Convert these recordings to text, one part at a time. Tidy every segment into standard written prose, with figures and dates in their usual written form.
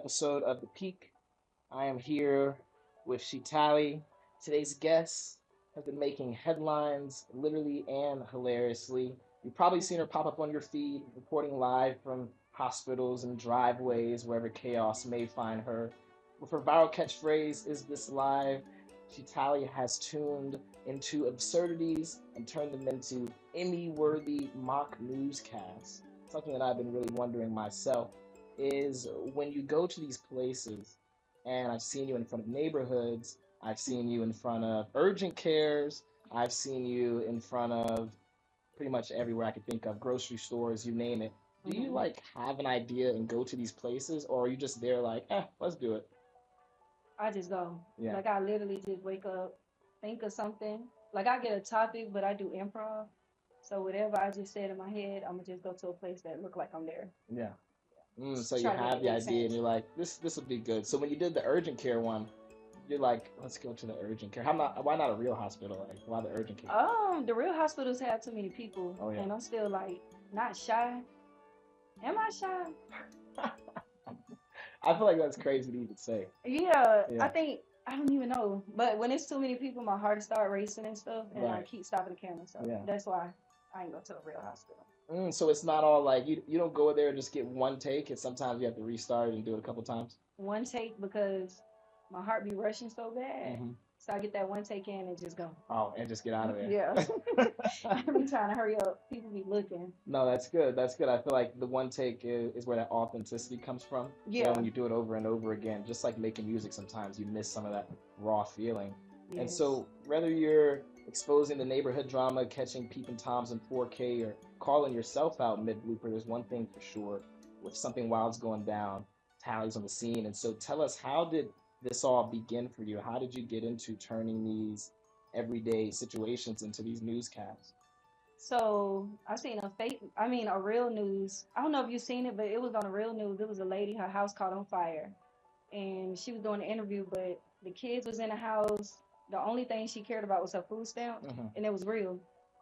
episode of The Peak. I am here with Shitali. Today's guest has been making headlines literally and hilariously. You've probably seen her pop up on your feed, reporting live from hospitals and driveways, wherever chaos may find her. With her viral catchphrase, "Is this live?" Shitali has tuned into absurdities and turned them into Emmy worthy mock newscasts. Something that I've been really wondering myself is when you go to these places, and I've seen you in front of neighborhoods, I've seen you in front of urgent cares, I've seen you in front of pretty much everywhere I could think of, grocery stores, you name it. Do you hmm like have an idea and go to these places, or are you just there like, let's do it? I just go. Yeah. Like I literally just wake up, think of something. Like I get a topic, but I do improv. So whatever I just said in my head, I'm gonna just go to a place that look like I'm there. Yeah. So you Try to make have it the make idea, and sense. you're like, this would be good. So when you did the urgent care one, you're like, let's go to the urgent care. How not? Why not a real hospital? Like, why the urgent care? The real hospitals have too many people, Oh yeah. and I'm still like not shy. Am I shy? I feel like that's crazy to even say. Yeah, I Yeah. think I don't even know. But when it's too many people, my heart start racing and stuff, and I Right. keep stopping the camera. So Yeah. that's why I ain't go to a real hospital. So it's not all like you don't go there and just get one take. It's sometimes you have to restart and do it a couple times. One take because my heart be rushing so bad. hmm So I get that one take in and just go. Oh, and just get out of Yeah. there. I be trying to hurry up. People be looking. No, that's good. That's good. I feel like the one take is where that authenticity comes from. So Yeah. when you do it over and over again, just like making music, sometimes you miss some of that raw feeling. And Yes. so whether you're exposing the neighborhood drama, catching peeping toms in 4K, or calling yourself out mid blooper, there's one thing for sure: with something wild's going down, Tally's on the scene. And so tell us, how did this all begin for you? How did you get into turning these everyday situations into these newscasts? So I seen a real news. I don't know if you seen it, but it was on the real news. It was a lady, her house caught on fire. And she was doing an interview, but the kids was in the house. The only thing she cared about was her food stamps, hmm and it was real.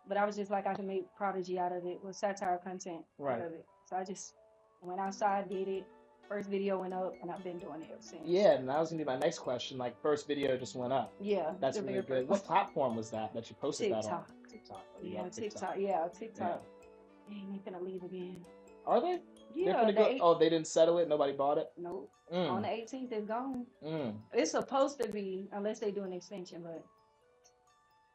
But I was just like, I can make prodigy out of it, with satire content out Right. of it. So I just went outside, did it. First video went up, and I've been doing it ever since. Yeah, and that was gonna be my next question. Like, first video just went up. Yeah, That's the really very first good. one. What platform was that you posted that on? TikTok. TikTok. Oh, you Yeah, love TikTok. TikTok. Yeah, Yeah. TikTok. Dang, they finna leave again. Are they? They're Yeah, gonna the go. eight. Oh, they didn't settle it. Nobody bought it. Nope. On Mm. the 18th, it's gone. Mm. It's supposed to be, unless they do an extension, but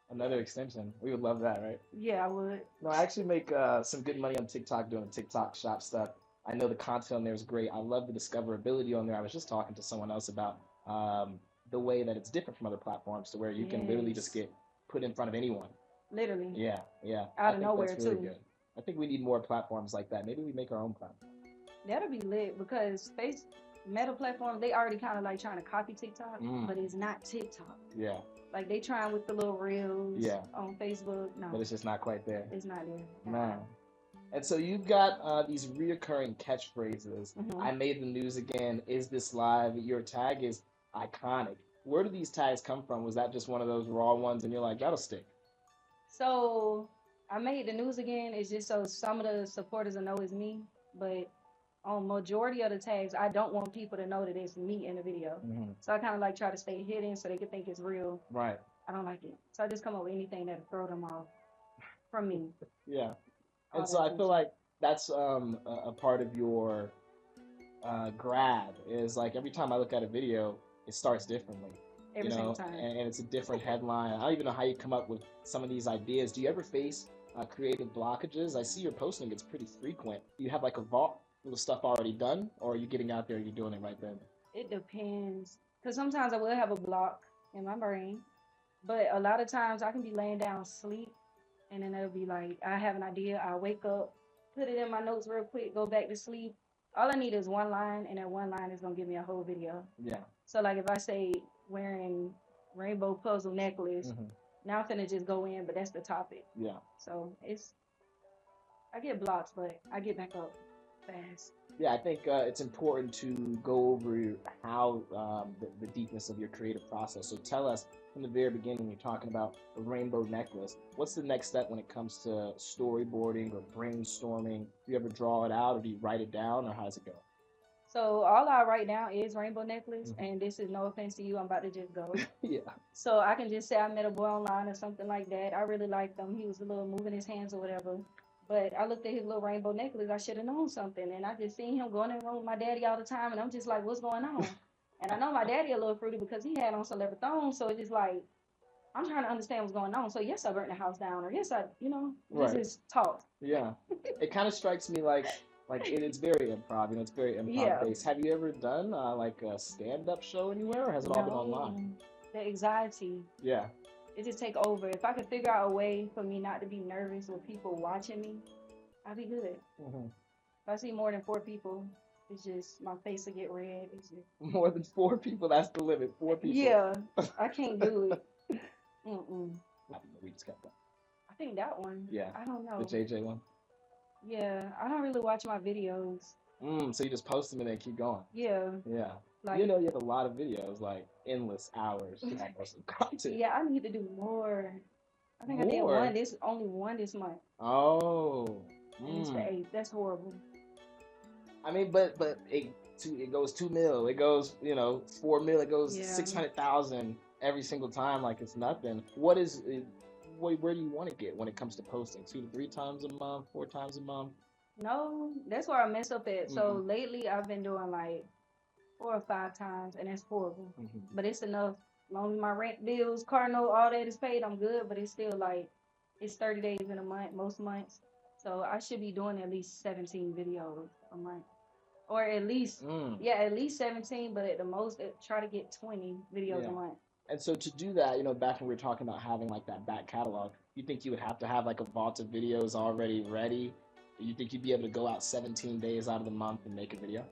Another extension. We would love that, right? yeah, I would. No, I actually make some good money on TikTok doing the TikTok shop stuff. I know the content on there is great. I love the discoverability on there. I was just talking to someone else about the way that it's different from other platforms, to where you can literally just Yes. get put in front of anyone. Literally. Yeah, yeah. I Out of think that's nowhere, really too. good. I think we need more platforms like that. Maybe we make our own platform. That'll be lit because Meta platform, they already kind of like trying to copy TikTok, Mm. but it's not TikTok. Yeah, Like they trying with the little reels yeah. on Facebook. But No, it's just not quite there. it's not there. Man. And so you've got these reoccurring catchphrases. hmm I made the news again. Is this live? Your tag is iconic. Where do these tags come from? Was that just one of those raw ones and you're like, that'll stick? So I made the news again. It's just so some of the supporters will know it's me, but on majority of the tags, I don't want people to know that it's me in the video. So I kind of like try to stay hidden so they can think it's real. Right. I don't like it. So I just come up with anything that'll throw them off from me. Yeah. And All so that I feel bullshit. like that's a part of your grab is like every time I look at a video, it starts differently, Every single time. and it's a different headline. I don't even know how you come up with some of these ideas. Do you ever face creative blockages? I see you're posting, it's pretty frequent. Do you have like a vault full of stuff already done, or are you getting out there and you're doing it right then? It depends. Because sometimes I will have a block in my brain, but a lot of times I can be laying down sleep and then it'll be like, I have an idea. I wake up, put it in my notes real quick, go back to sleep. All I need is one line, and that one line is going to give me a whole video. Yeah. So, like, if I say wearing rainbow puzzle necklace, hmm now I'm finna just go in, but that's the topic. Yeah. So, I get blocks, but I get back up fast. Yeah, I think it's important to go over how the deepness of your creative process. So tell us from the very beginning, you're talking about a rainbow necklace. What's the next step when it comes to storyboarding or brainstorming? Do you ever draw it out, or do you write it down, or how does it go? So all I write down is rainbow necklace, Mhm. and this is no offense to you. I'm about to just go. Yeah. So I can just say I met a boy online or something like that. I really liked him. He was a little moving his hands or whatever. But I looked at his little rainbow necklace. I should have known something. And I just seen him going in the room with my daddy all the time. And I'm just like, what's going on? And I know my daddy a little fruity because he had on celebrity thongs. So it's just like, I'm trying to understand what's going on. So yes, I burnt the house down. Or yes, this Right. is talk. Yeah. It kind of strikes me like it's very improv. It's very improv Yeah. based. Have you ever done like a stand up show anywhere, or has it all been online? The anxiety. Yeah. It just take over. If I could figure out a way for me not to be nervous with people watching me, I'd be good. Hmm. If I see more than 4 people, it's just my face will get red. It's just, More than 4 people. That's the limit. 4 people. yeah, I can't do it. Mm-mm. We just got that. I think that one. Yeah. I don't know. The JJ one. Yeah, I don't really watch my videos. So you just post them and then keep going. Yeah, Yeah. like You have a lot of videos, like endless hours almost of content. yeah, I need to do more. I think I did More? only one this month. Oh. And it's the 8th. That's horrible. I mean, but it goes 2 mil. It goes 4 mil. It goes Yeah. 600,000 every single time. Like it's nothing. What is where do you want to get when it comes to posting? 2 to 3 times a month, 4 times a month? No, that's where I messed up at. So lately I've been doing like 4 or 5 times, and it's horrible. But it's enough. As long as my rent bills, car note, all that is paid, I'm good. But it's still like it's 30 days in a month, most months. So I should be doing at least 17 videos a month, or at least at least 17. But at the most, try to get 20 videos Yeah. a month. And so to do that, back when we were talking about having like that back catalog, you think you would have to have like a vault of videos already ready? You think you'd be able to go out 17 days out of the month and make a video?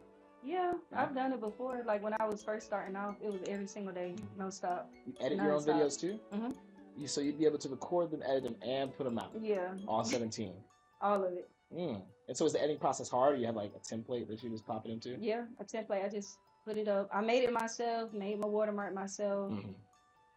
Yeah, I've done it before. Like when I was first starting off, it was every single day, no stop. You edit your own Non-stop. videos too? Mhm. So you'd be able to record them, edit them, and put them out. Yeah, All 17. all of it. And so is the editing process hard? Or you have like a template that you just pop it into? Yeah, a template. I just put it up. I made it myself, made my watermark myself,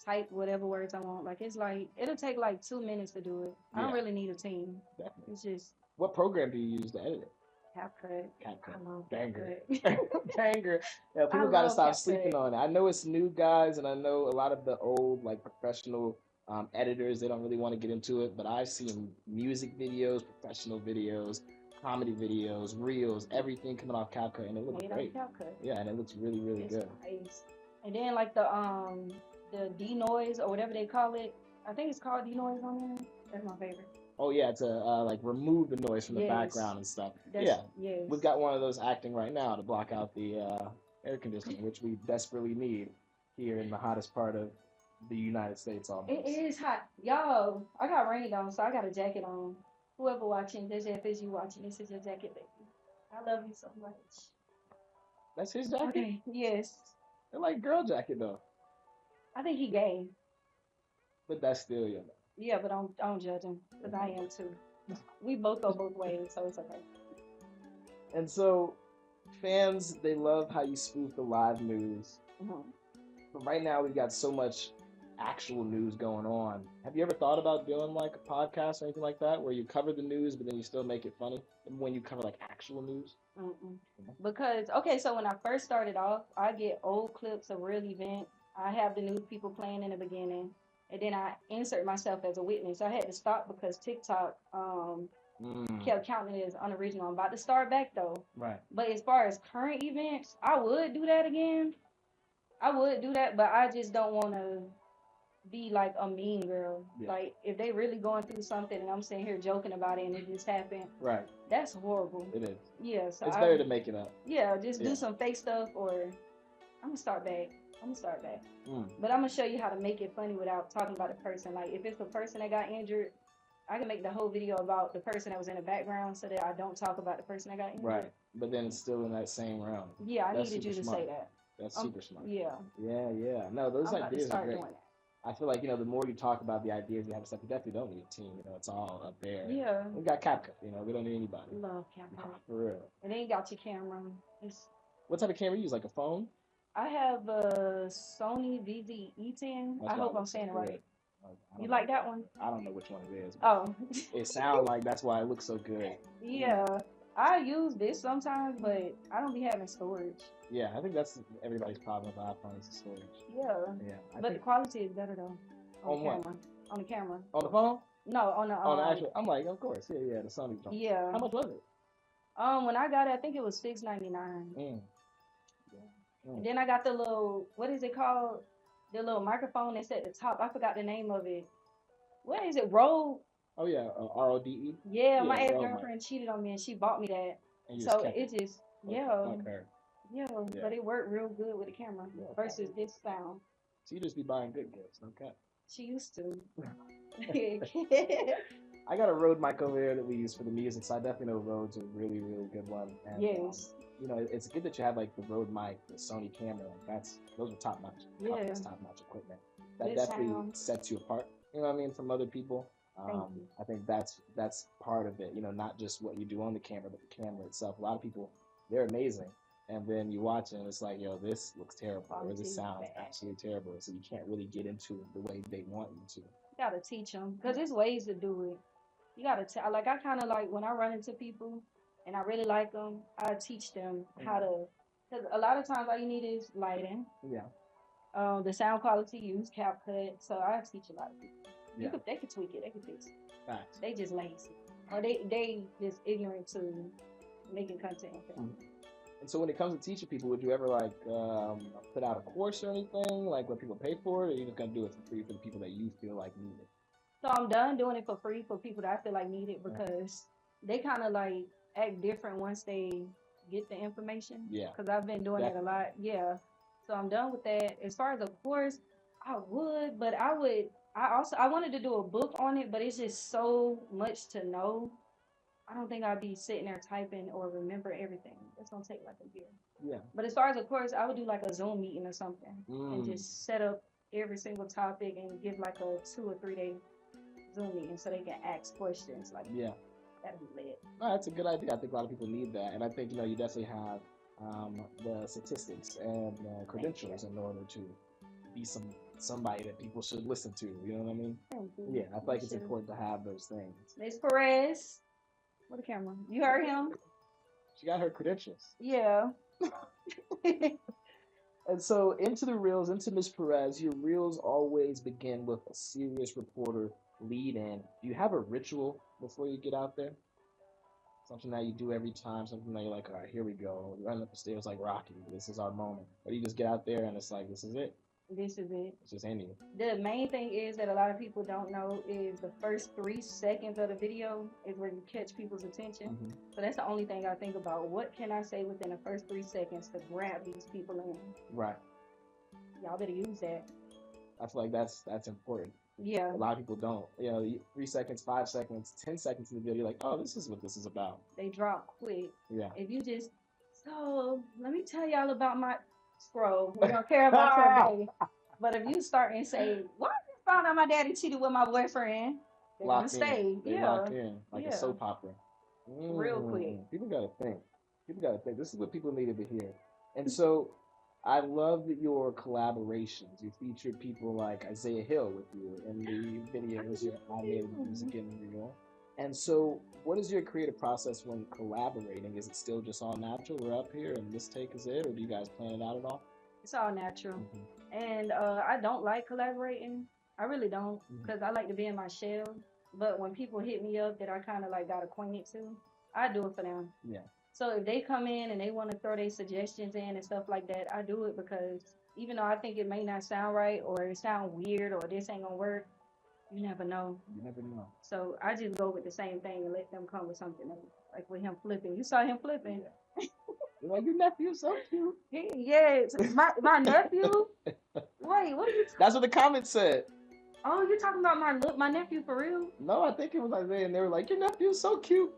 type whatever words I want. Like it'll take like 2 minutes to do it. I don't Yeah. really need a team. Definitely. It's just What program do you use to edit it? CapCut. CapCut. I love Banger. CapCut. Banger. Yeah, people I gotta love stop CapCut. sleeping on it. I know it's new guys, and I know a lot of the old like professional editors, they don't really want to get into it, but I've seen music videos, professional videos, comedy videos, reels, everything coming off CapCut, and it looks Made great. on CapCut. Yeah, and it looks really, really It's good. nice. And then like the denoise or whatever they call it. I think it's called denoise on there. That's my favorite. Oh yeah, to like remove the noise from the Yes. background and stuff. Yes. We've got one of those acting right now to block out the air conditioning, which we desperately need here in the hottest part of the United States almost. It is hot. Y'all, I got rain on, so I got a jacket on. Whoever watching, this is you watching, this is your jacket, baby. I love you so much. That's his jacket? Okay, yes. They're like girl jacket though. I think he gay. But that's still your Yeah, but don't judge him, because I am too. We both go both ways, so it's okay. And so fans, they love how you spoof the live news. But right now we've got so much actual news going on. Have you ever thought about doing like a podcast or anything like that where you cover the news but then you still make it funny when you cover like actual news? Because, okay, so when I first started off, I get old clips of real events. I have the news people playing in the beginning, and then I insert myself as a witness. I had to stop because TikTok kept counting it as unoriginal. I'm about to start back though. Right. But as far as current events, I would do that again. I would do that, but I just don't want to be like a mean girl. Yeah. Like if they really going through something and I'm sitting here joking about it and it just happened, Right. that's horrible. It is. Yeah, so it's better to make it up. Yeah, just do some fake stuff, or I'm gonna start back. But I'm gonna show you how to make it funny without talking about the person. Like if it's the person that got injured, I can make the whole video about the person that was in the background so that I don't talk about the person that got injured. Right. But then it's still in that same realm. Yeah, I That's needed you to super smart. say that. That's super smart. Yeah. Yeah. No, those I'm about to ideas are start great. doing that. I feel like, the more you talk about the ideas you have and stuff, you definitely don't need a team. It's all up there. Yeah. We got CapCut, we don't need anybody. Love camera. For real. And then you got your camera. What type of camera you use? Like a phone? I have a Sony VZ-E10. I hope I'm saying it right. You like that one? I don't know which one it is. Oh. It sounds like that's why it looks so good. Yeah. I use this sometimes, but I don't be having storage. Yeah, I think that's everybody's problem with iPhone is the storage. Yeah, Yeah, I but the think quality is better though on the on what? camera. On the camera. On the phone? No, on the On the actual? I'm like, of course, yeah, yeah, the Sony joints. yeah. How much was it? When I got it, I think it was $6.99. Mm, And mm. then I got the little, what is it called? The little microphone that's at the top. I forgot the name of it. What is it? Rode? Oh yeah, RODE. Yeah, Yeah, my ex Rode mic, girlfriend cheated on me and she bought me that. and you just So kept it. it just, Fuck, yeah, fuck her. yeah, Yeah, but it worked real good with the camera yeah, versus probably. this sound. So you just be buying good gifts, okay? She used to. I got a Rode mic over there that we use for the music, so I definitely know Rode's a really, really good one. And Yes, you know, it's good that you have like the Rode mic, the Sony camera. Like those are top notch, yeah, top notch equipment. That good definitely sound. sets you apart. You know what I mean from other people. Thank you. I think that's part of it. You know, not just what you do on the camera, but the camera itself. A lot of people, they're amazing, and then you watch it and it's like, yo, this looks terrible, or Quality this is sounds bad. absolutely terrible. So you can't really get into it the way they want you to. You gotta teach them because there's ways to do it. You gotta tell. Like I kind of like when I run into people and I really like them, I teach them how to. Because a lot of times all you need is lighting, Yeah, the sound quality, use CapCut. So I teach a lot of people. yeah, They could tweak it. They could fix it. facts. They just lazy or they just ignorant to making content. Mhm. And so when it comes to teaching people, would you ever like put out a course or anything, like let people pay for it, or you just gonna do it for free for the people that you feel like need it? So I'm done doing it for free for people that I feel like need it Yeah. because they kind of like act different once they get the information. Yeah, Because I've been doing it a definitely. lot. Yeah. So I'm done with that. As far as a course, I would, but I would. I wanted to do a book on it, but it's just so much to know. I don't think I'd be sitting there typing or remember everything. It's gonna take like a year. Yeah. But as far as a course, I would do like a Zoom meeting or something and Mm. just set up every single topic and give like a 2 or 3 day Zoom meeting so they can ask questions. Like Yeah. that'd be lit. No, that's a good idea. I think a lot of people need that, and I think you definitely have the statistics and Thank you. credentials in order to be somebody that people should listen to. You know what I mean? Thank you. Yeah, I feel You like it's should. important to have those things. Miss Perez. What a camera. You heard him? She got her credentials. Yeah. And so into the reels, into Miss Perez, your reels always begin with a serious reporter lead in. Do you have a ritual before you get out there? Something that you do every time, something that you're like, all right, here we go. Running up the stairs like Rocky. This is our moment. Or you just get out there and it's like, this is it. This is it. It's just ending. The main thing is that a lot of people don't know is the first 3 seconds of the video is where you catch people's attention. Mm-hmm. So that's the only thing I think about. What can I say within the first 3 seconds to grab these people in? Right. Y'all better use that. I feel like that's important. Yeah. A lot of people don't. 3 seconds, 5 seconds, 10 seconds of the video, you're like, oh, this is what this is about. They drop quick. Yeah. If you just, so let me tell y'all about my scroll. We don't care about your day. But if you start and say, "Why I just found out my daddy cheated with my boyfriend," they're gonna Locked in. stay. They Yeah. locked in like a Yeah. soap opera. Real quick. People gotta think. People gotta think. This is what people needed to hear. And so I love that your collaborations. You featured people like Isaiah Hill with you in the videos, your animated music in Reel. And so, what is your creative process when collaborating? Is it still just all natural? We're up here, and this take is it, or do you guys plan it out at all? It's all natural. Mm-hmm. And I don't like collaborating. I really don't, because I like to be in my shell. But when people hit me up that I kind of like got acquainted to, I do it for them. Yeah. So if they come in and they want to throw their suggestions in and stuff like that, I do it because even though I think it may not sound right or it sound weird or this ain't gonna work, you never know. You never know. So I just go with the same thing and let them come with something else. Like with him flipping. You saw him flipping. You're like, your nephew's so cute. Yes. My nephew? Wait, what are you That's what the comments said. Oh, you're talking about my nephew for real? No, I think it was Isaiah, and they were like, your nephew's so cute.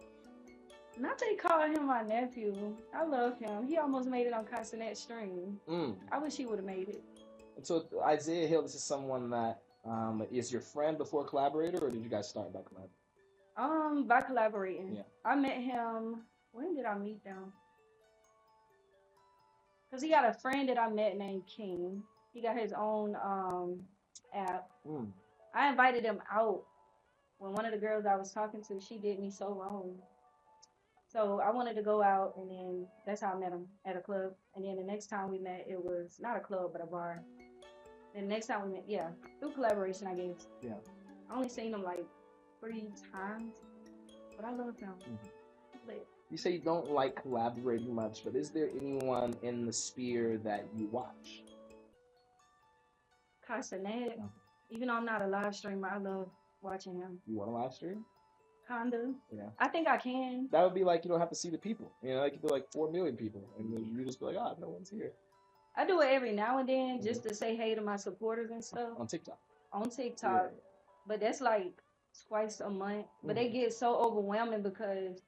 Not they call him my nephew. I love him. He almost made it on Castanet Stream. I wish he would have made it. And so Isaiah Hill, this is someone that is your friend before collaborator, or did you guys start by collaborating? By collaborating. Yeah. I met him. When did I meet them? Because he got a friend that I met named King. He got his own app. I invited him out when one of the girls I was talking to, she did me so wrong. So I wanted to go out, and then that's how I met him at a club. And then the next time we met, it was not a club but a bar. Then the next time we met, yeah, through collaboration, I guess. Yeah. I only seen him like 3 times, but I love him. But You say you don't like collaborating much, but is there anyone in the sphere that you watch? Castanet, even though I'm not a live streamer, I love watching him. You want to live stream? Kinda. Yeah. I think I can. That would be like you don't have to see the people. You know, like you could be like 4 million people, and then you just be like, oh, no one's here. I do it every now and then just to say hey to my supporters and stuff On TikTok. on TikTok. Yeah. But that's like twice a month. But they get so overwhelming because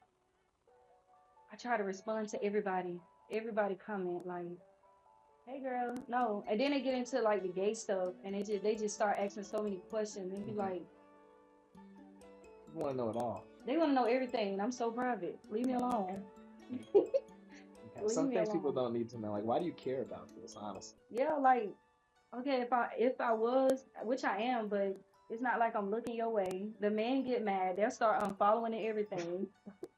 I try to respond to everybody. Everybody comment like, "Hey girl, no," and then they get into like the gay stuff, and they just start asking so many questions, and be like, You want to know it all. they want to know everything, and I'm so private. Leave me alone. Okay. Some things people don't need to know. Like, why do you care about this? Honestly. Yeah, like okay, if I was, which I am, but it's not like I'm looking your way. The men get mad. They'll start unfollowing and everything.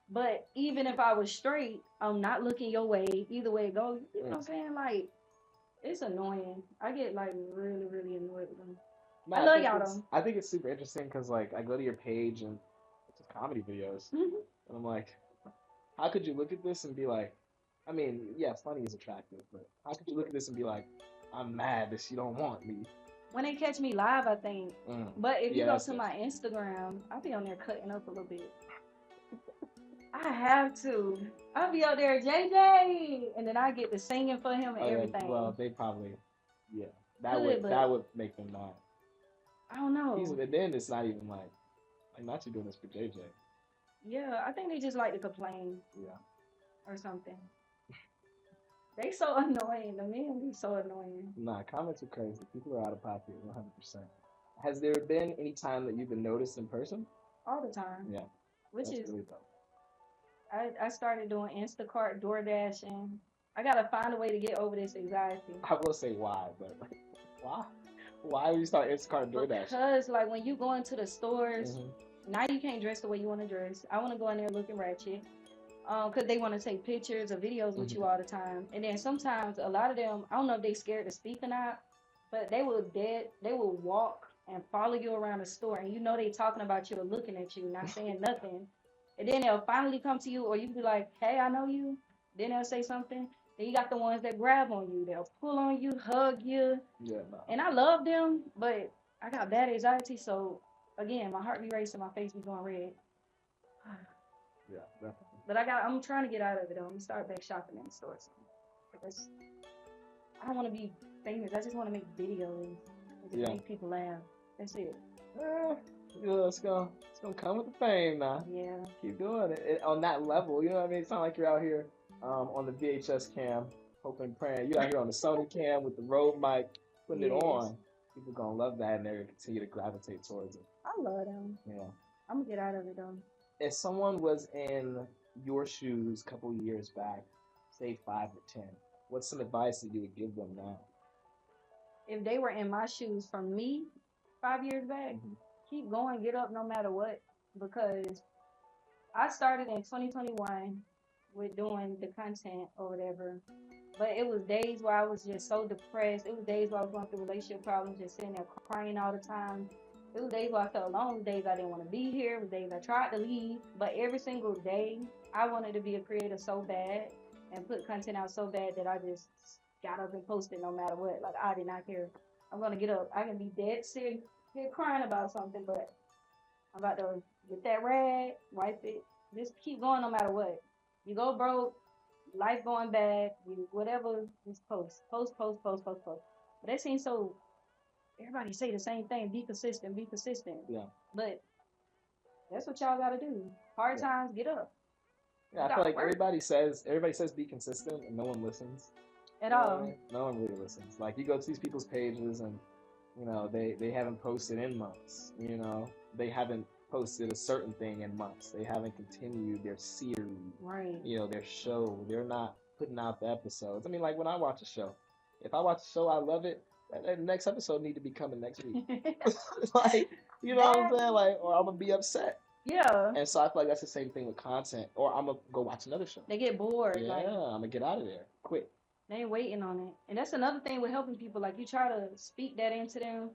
But even if I was straight, I'm not looking your way. Either way it goes. You know what I'm saying? Like, it's annoying. I get like really, really annoyed with them. No, I love y'all though. I think it's super interesting because like I go to your page and it's just comedy videos, and I'm like, how could you look at this and be like, I mean, yeah, funny is attractive, but how could you look at this and be like, I'm mad that she don't want me? When they catch me live, I think. But if you Yeah, go that's to it. my Instagram, I'll be on there cutting up a little bit. I have to. I'll be out there, JJ, and then I get to singing for him and Oh, yeah, everything. well, they probably, yeah, that Good, would but- that would make them mad. I don't know. And then it's not even like not you doing this for JJ. Yeah, I think they just like to complain Yeah. or something. They so annoying. The men be so annoying. Nah, comments are crazy. People are out of pocket, 100%. Has there been any time that you've been noticed in person? All the time. Yeah. Which That's is, really dope. I started doing Instacart, DoorDash, and I gotta find a way to get over this anxiety. I will say why, but why? Why would you start Instacart and DoorDash? Because like when you go into the stores, now you can't dress the way you want to dress. I want to go in there looking ratchet. Because they want to take pictures or videos with you all the time. And then sometimes a lot of them, I don't know if they scared to speak or not, but they will walk and follow you around the store, and you know they talking about you or looking at you, not saying nothing. And then they'll finally come to you, or you can be like, "Hey, I know you." Then they'll say something. Then you got the ones that grab on you. They'll pull on you, hug you. Yeah, no. And I love them, but I got bad anxiety, so again, my heart be racing, my face be going red. Yeah, definitely. But I'm trying to get out of it though. I'm gonna start back shopping in the stores. Because I don't want to be famous. I just want to make videos and just make people laugh. That's it. Yeah, it's gonna come with the fame now. Yeah. Keep doing it on that level. You know what I mean? It's not like you're out here on the VHS cam, hoping and praying. You're out here on the Sony cam with the Rode mic, putting it on. People gonna love that, and they're gonna continue to gravitate towards it. I love them. Yeah. I'm gonna get out of it though. If someone was in your shoes a couple years back, say 5 or 10, what's some advice that you would give them now? If they were in my shoes from me 5 years back, keep going, get up no matter what. Because I started in 2021 with doing the content or whatever. But it was days where I was just so depressed. It was days where I was going through relationship problems, just sitting there crying all the time. It was days where I felt alone. It was days I didn't want to be here. It was days I tried to leave. But every single day, I wanted to be a creator so bad and put content out so bad that I just got up and posted no matter what. Like, I did not care. I'm going to get up. I can be dead sick, here crying about something, but I'm about to get that rag, wipe it. Just keep going no matter what. You go broke, life going bad, you whatever, just post. But that seems so, everybody say the same thing, be consistent. Yeah. But that's what y'all gotta do. Hard times, get up. Yeah, I feel like everybody says be consistent and no one listens. At all. No one really listens. Like you go to these people's pages and they haven't posted in months. They haven't posted a certain thing in months. They haven't continued their series. Right. Their show. They're not putting out the episodes. I mean, like when I watch a show, if I watch a show, I love it. The next episode need to be coming next week. Like, you know what I'm saying? Like, or I'm gonna be upset. Yeah. And so I feel like that's the same thing with content. Or I'm gonna go watch another show. They get bored. Yeah, Like I'm gonna get out of there quick. they ain't waiting on it. And that's another thing with helping people. Like you try to speak that into them.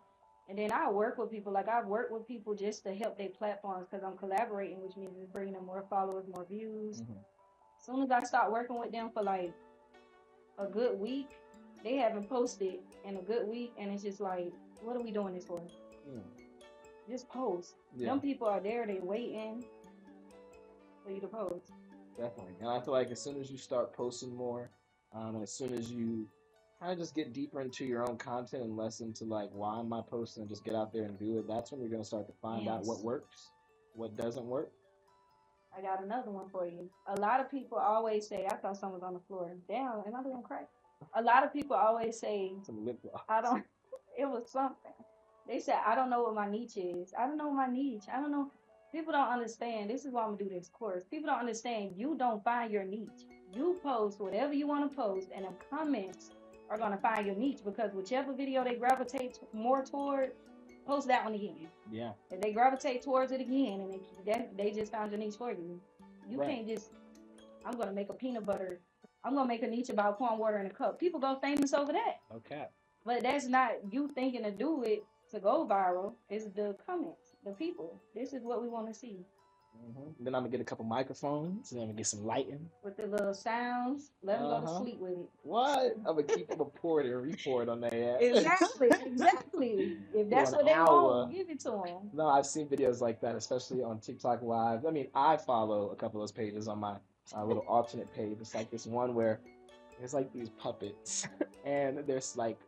And then I work with people. Like I've worked with people just to help their platforms because I'm collaborating, which means it's bringing them more followers, more views. Mm-hmm. As soon as I start working with them for like a good week, they haven't posted in a good week, and it's just like, what are we doing this for? Mm. Just post. Yeah. Them people are there, they waiting for you to post. Definitely. And I feel like as soon as you start posting more, and as soon as you kind of just get deeper into your own content and less into like, why am I posting and just get out there and do it, that's when you're going to start to find out what Yes. works, what doesn't work. I got another one for you. A lot of people always say, I thought someone was on the floor. Damn, am I doing crack? A lot of people always say, Some lip gloss. I don't, it was something. They said, I don't know what my niche is. I don't know my niche. I don't know. People don't understand. This is why I'm going to do this course. People don't understand. You don't find your niche. You post whatever you want to post, and the comments are going to find your niche because whichever video they gravitate more toward, post that one again. Yeah. If they gravitate towards it again, and they just found your niche for you. You Right. can't just, I'm going to make a peanut butter. I'm going to make a niche about corn water in a cup. People go famous over that. Okay. But that's not you thinking to do it to go viral. It's the comments, the people. This is what we want to see. Then I'm gonna get a couple microphones, and then I'm gonna get some lighting. With the little sounds, let them go to sleep with it. What? I'm gonna keep them report and report on their ass. Exactly, exactly. If that's what they want, give it to them. No, I've seen videos like that, especially on TikTok Live. I mean, I follow a couple of those pages on my little alternate page. It's like this one where there's like these puppets, and there's like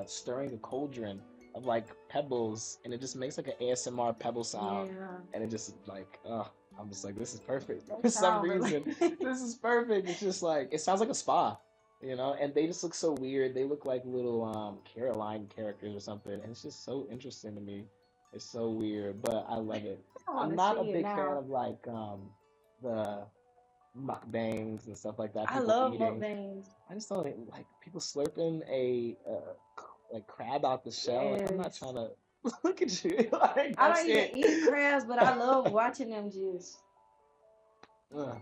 stirring a cauldron of like pebbles, and it just makes like an ASMR pebble sound, Yeah. and it just like, I'm just like, this is perfect. That For some sound really- reason, this is perfect. It's just like, it sounds like a spa, you know, and they just look so weird. They look like little Caroline characters or something, and it's just so interesting to me. It's so weird, but I love it. I wanna I'm not a see it big now. fan of like the mukbangs and stuff like that. I people love eating. mukbangs. I just don't like people slurping a like crab out the shell. Like, I'm not Yes. trying to look at you. Like, I that's don't even eat crabs, but I love watching them just. No,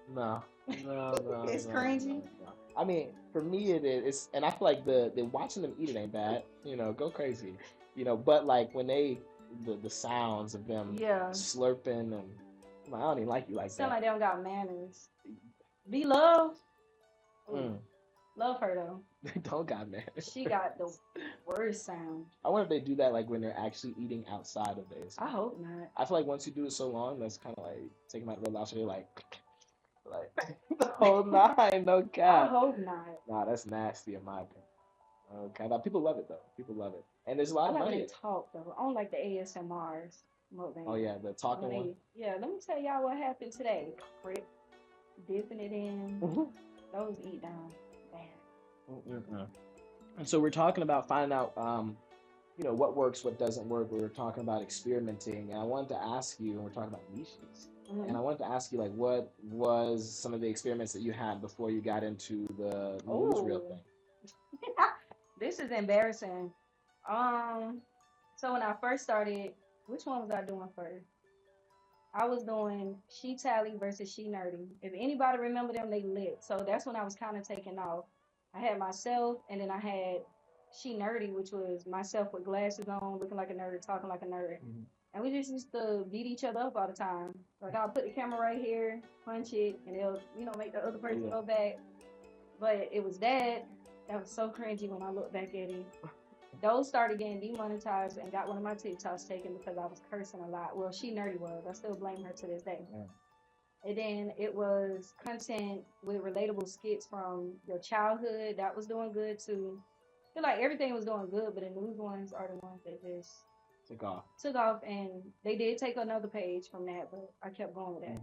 no, no. It's no, cringy. no. I mean, for me it is, and I feel like the watching them eat it ain't bad. You know, go crazy. You know, but like when the sounds of them Yeah. slurping and I don't even like you like Sound that. like they don't got manners. Be love. Mm. Love her though. They don't got man. She got the worst sound. I wonder if they do that like when they're actually eating outside of this. I hope not. I feel like once you do it so long, that's kind of like taking my real loud. So they're like the whole nine, no I cap. hope not. Nah, that's nasty in my opinion. Okay, now people love it though. People love it, and there's a lot I of like money. when they talk though. I don't like the ASMRs. Mukbang. Oh yeah, the talking When one. they- Yeah, let me tell y'all what happened today. Crip, dipping it in. Those eat down. Bad. And so we're talking about finding out, you know, what works, what doesn't work. We were talking about experimenting, and I wanted to ask you, and we're talking about niches, and I wanted to ask you, like, what was some of the experiments that you had before you got into the newsreel Ooh. thing? This is embarrassing. So when I first started, which one was I doing first? I was doing She Tally versus She Nerdy. If anybody remember them, they lit. So that's when I was kind of taking off. I had myself, and then I had She Nerdy, which was myself with glasses on, looking like a nerd, talking like a nerd. Mhm. And we just used to beat each other up all the time. Like I'll put the camera right here, punch it, and it'll, make the other person go back. But it was that was so cringy when I look back at it. Those started getting demonetized and got one of my TikToks taken because I was cursing a lot. Well, She Nerdy was. I still blame her to this day. Yeah. And then it was content with relatable skits from your childhood. That was doing good too. I feel like everything was doing good, but the news ones are the ones that just took off. And they did take another page from that, but I kept going with that.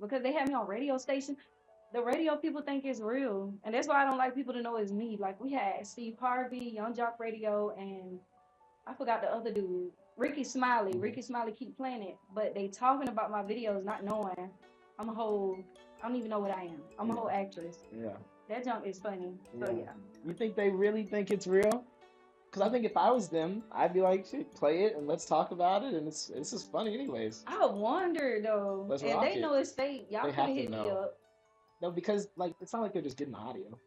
Because they had me on radio station. The radio people think it's real. And that's why I don't like people to know it's me. Like we had Steve Harvey, Young Jock Radio, and I forgot the other dude. Ricky Smiley. Ricky Smiley keep playing it. But they talking about my videos not knowing I don't even know what I am. I'm a whole actress. Yeah. That jump is funny. So yeah. You think they really think it's real? Because I think if I was them, I'd be like, shit, play it and let's talk about it, and it's just funny anyways. I wonder though, Let's if rock they it. know it's fake, y'all They could have have to hit me know. up. No, because like it's not like they're just getting the audio.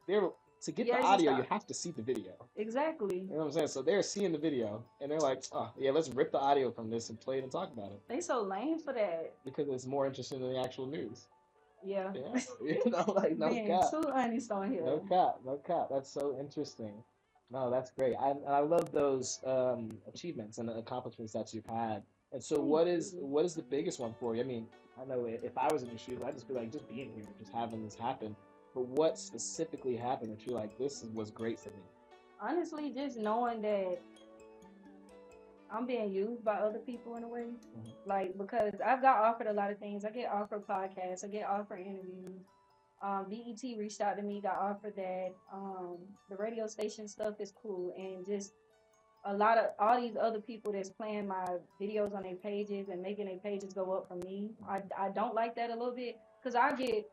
They're to get Yeah, the it's just audio, you have to see the video. exactly. You know what I'm saying? So they're seeing the video and they're like, oh yeah, let's rip the audio from this and play it and talk about it They so lame for that. because it's more interesting than the actual news. Yeah. Yeah, you know, like no Being cap, too honest on here. no cap, no cap. That's so interesting. No, that's great. I love those achievements and the accomplishments that you've had. And so, Thank you. what is the biggest one for you? I mean, I know if I was in your shoes, I'd just be like, just being here, just having this happen. But what specifically happened that you're like, this was great for me? Honestly, just knowing that I'm being used by other people in a way. Like, because I've got offered a lot of things. I get offered podcasts, I get offered interviews. BET reached out to me, got offered that. The radio station stuff is cool. And just a lot of all these other people that's playing my videos on their pages and making their pages go up for me. I don't like that a little bit because I get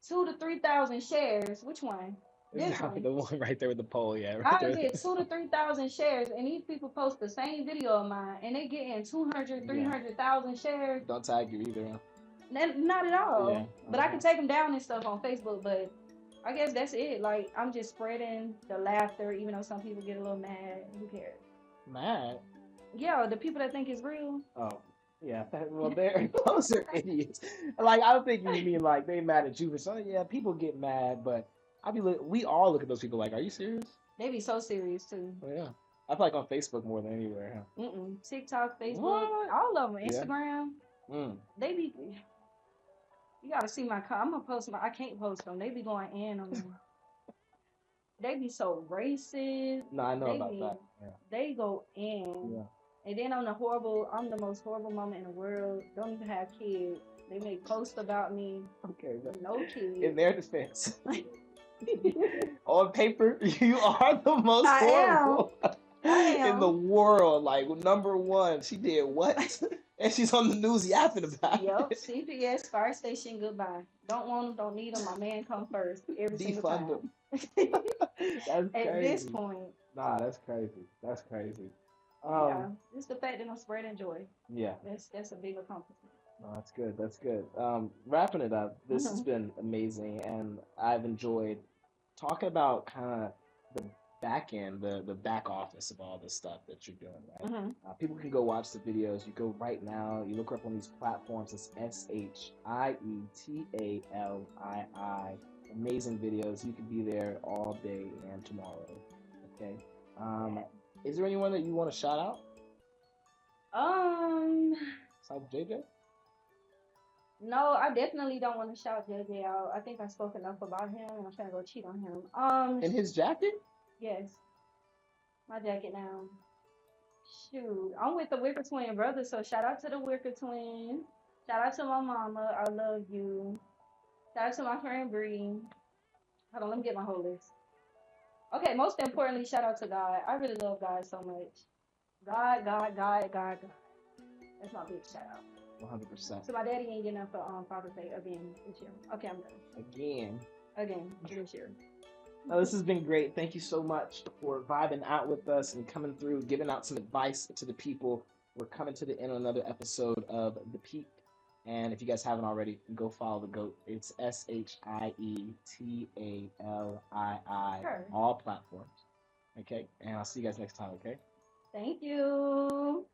2 to 3 thousand shares. Which one? This one. The one right there with the poll, yeah, right I there. get 2 to 3 thousand shares, and these people post the same video of mine, and they getting 200, Yeah. 300,000 shares. Don't tag you either. Huh? Not at all. Yeah. But I can take them down and stuff on Facebook. But I guess that's it. Like I'm just spreading the laughter, even though some people get a little mad. Who cares? Mad? Yeah, the people that think it's real. Oh, yeah. Well, those are idiots. Like I don't think you mean like they mad at you for something. Yeah, people get mad, but we all look at those people like, are you serious? They be so serious too. Oh, yeah. I feel like on Facebook more than anywhere. Huh? TikTok, Facebook, What? all of them. Yeah. Instagram. They be. You gotta see my. I'm gonna post my. I can't post them. They be going in on me. They be so racist. No, I know about that. Yeah. They go in. Yeah. And then I'm the most horrible moment in the world. Don't even have kids. They make posts about me. Okay. But no kids. in their defense. On paper, you are the most I horrible am. in the world. Like #1, she did what? And she's on the news yapping about Yep. it. CPS fire station. Goodbye. Don't want them. Don't need them. My man come first every single Defund time. them. That's crazy. At this point. Nah, that's crazy. That's crazy. Yeah, just the fact that I'm spreading joy. Yeah. That's a big accomplishment. No, that's good. That's good. Wrapping it up, this has been amazing, and I've enjoyed talking about kind of the back end, the back office of all this stuff that you're doing, right? People can go watch the videos. You go right now. You look her up on these platforms. It's SHIETALII. Amazing videos. You can be there all day and tomorrow. Okay. Is there anyone that you want to shout out? Besides JJ? No, I definitely don't want to shout JJ out. I think I spoke enough about him, and I'm trying to go cheat on him. In his jacket? Yes. My jacket now. Shoot, I'm with the Wicker Twin brothers, so shout out to the Wicker Twin. Shout out to my mama. I love you. Shout out to my friend Bree. Hold on, let me get my whole list. Okay, most importantly, shout out to God. I really love God so much. God. That's my big shout out. 100%. So my daddy ain't getting up for Father's Day again this year. Okay, I'm done. Again this year. Now, this has been great. Thank you so much for vibing out with us and coming through, giving out some advice to the people. We're coming to the end of another episode of The Peak. And if you guys haven't already, go follow the GOAT. It's SHIETALII, Sure. all platforms. Okay? And I'll see you guys next time, okay? Thank you.